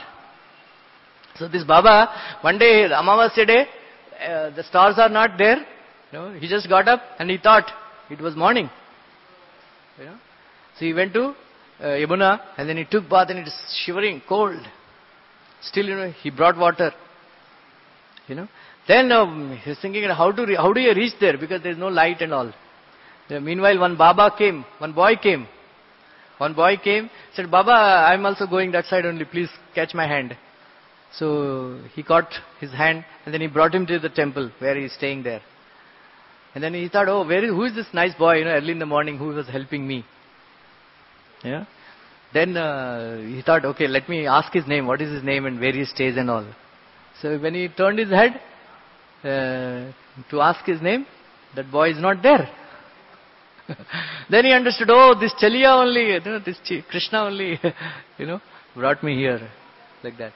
So this Baba, one day, Amavasya day, the stars are not there. He just got up and he thought it was morning. So he went to Yamuna, and then he took bath, and it is shivering, cold. Still, he brought water. Then he's thinking, how do you reach there? Because there is no light and all. Meanwhile, one boy came. One boy came, said, Baba, I'm also going that side only, please catch my hand. So he caught his hand, and then he brought him to the temple where he is staying there. And then he thought, who is this nice boy, early in the morning, who was helping me? Yeah. Then he thought, okay, let me ask his name, what is his name and where he stays and all. So when he turned his head to ask his name, that boy is not there. Then he understood, this Chaliya only, this Krishna only, brought me here, like that.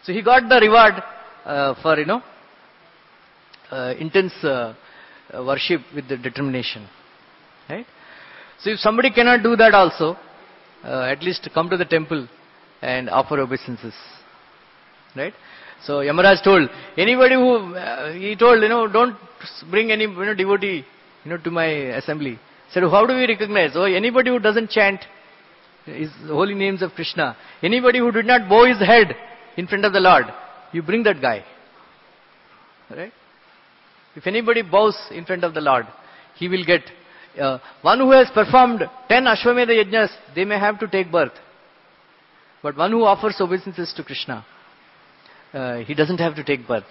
So he got the reward for, intense worship with the determination, right? So if somebody cannot do that also, at least come to the temple and offer obeisances, right? So Yamaraj told, anybody who, he told, don't bring any devotee, to my assembly. Said, how do we recognize? Anybody who doesn't chant his holy names of Krishna, anybody who did not bow his head in front of the Lord, you bring that guy. Right? If anybody bows in front of the Lord, he will get, one who has performed 10 Ashwamedha Yajnas, they may have to take birth. But one who offers obeisances to Krishna, he doesn't have to take birth.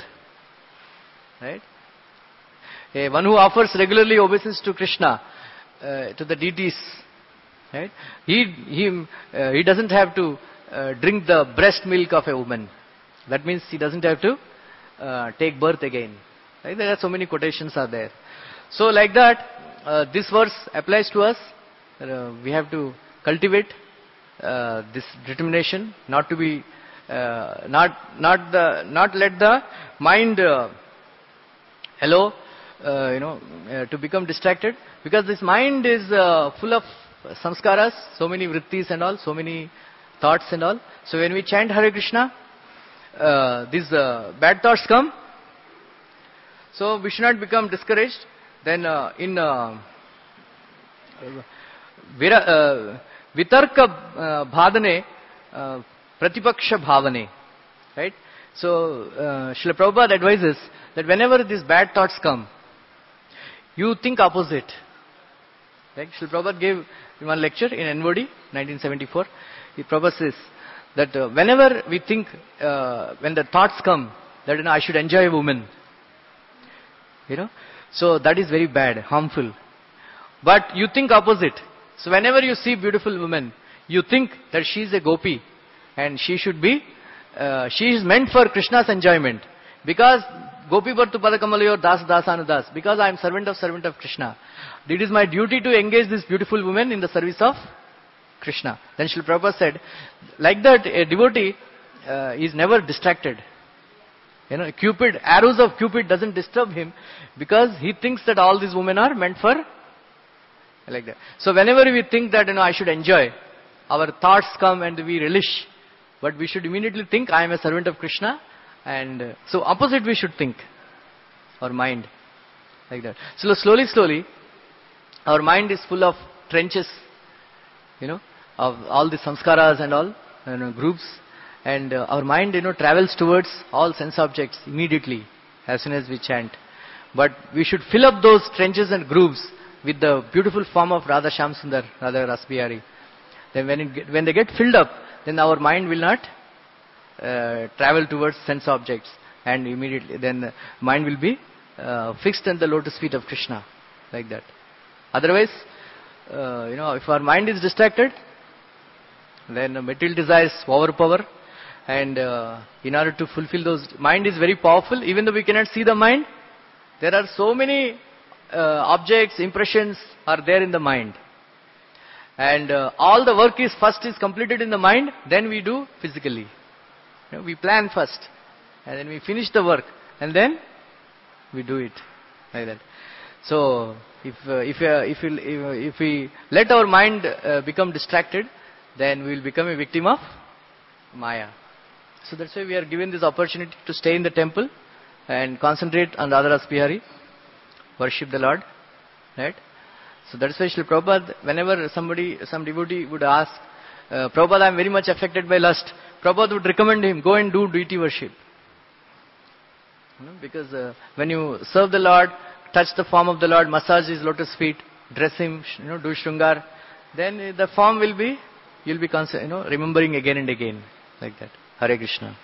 Right? One who offers regularly obeisance to Krishna, to the deities, right? He doesn't have to drink the breast milk of a woman. That means he doesn't have to take birth again. Right? There are so many quotations are there. So like that, this verse applies to us. We have to cultivate this determination, not to be, not let the mind to become distracted, because this mind is full of samskaras, so many vrittis and all, so many thoughts and all. So when we chant Hare Krishna, these bad thoughts come. So we should not become discouraged. Then in vitarka bhadane, pratipaksha bhavane, right? So Srila Prabhupada advises that whenever these bad thoughts come, you think opposite. Like Srila Prabhupada gave one lecture in NOD, 1974. Prabhupada says that whenever we think, when the thoughts come, that I should enjoy a woman, so that is very bad, harmful. But you think opposite. So whenever you see beautiful woman, you think that she is a gopi, and she should be, she is meant for Krishna's enjoyment. Because Gopi Bhartu Padakamalayor Das Dasanudas, because I am servant of Krishna. It is my duty to engage this beautiful woman in the service of Krishna. Then Srila Prabhupada said, like that a devotee is never distracted. Arrows of Cupid doesn't disturb him, because he thinks that all these women are meant for, like that. So whenever we think that I should enjoy, our thoughts come and we relish. But we should immediately think, I am a servant of Krishna. And so opposite we should think, our mind, like that. So slowly, our mind is full of trenches, of all the samskaras and all, groups. And our mind, travels towards all sense objects immediately, as soon as we chant. But we should fill up those trenches and grooves with the beautiful form of Radha Shyam Sundar, Radha Rasbihari. Then when they get filled up, then our mind will not travel towards sense objects, and immediately then the mind will be fixed in the lotus feet of Krishna, like that. Otherwise, if our mind is distracted, then material desires overpower, and in order to fulfill those, mind is very powerful. Even though we cannot see the mind, there are so many objects, impressions are there in the mind. And all the work is completed in the mind, then we do physically. We plan first, and then we finish the work, and then we do it, like that. So if we let our mind become distracted, then we will become a victim of Maya. So that's why we are given this opportunity to stay in the temple and concentrate on Radha Rasbihari, worship the Lord, right? So that's why Srila Prabhupada, whenever some devotee would ask, Prabhupada, I am very much affected by lust. Prabhupada would recommend him, go and do deity worship. Because when you serve the Lord, touch the form of the Lord, massage his lotus feet, dress him, do shringar, then the form will be, you'll be remembering again and again, like that. Hare Krishna.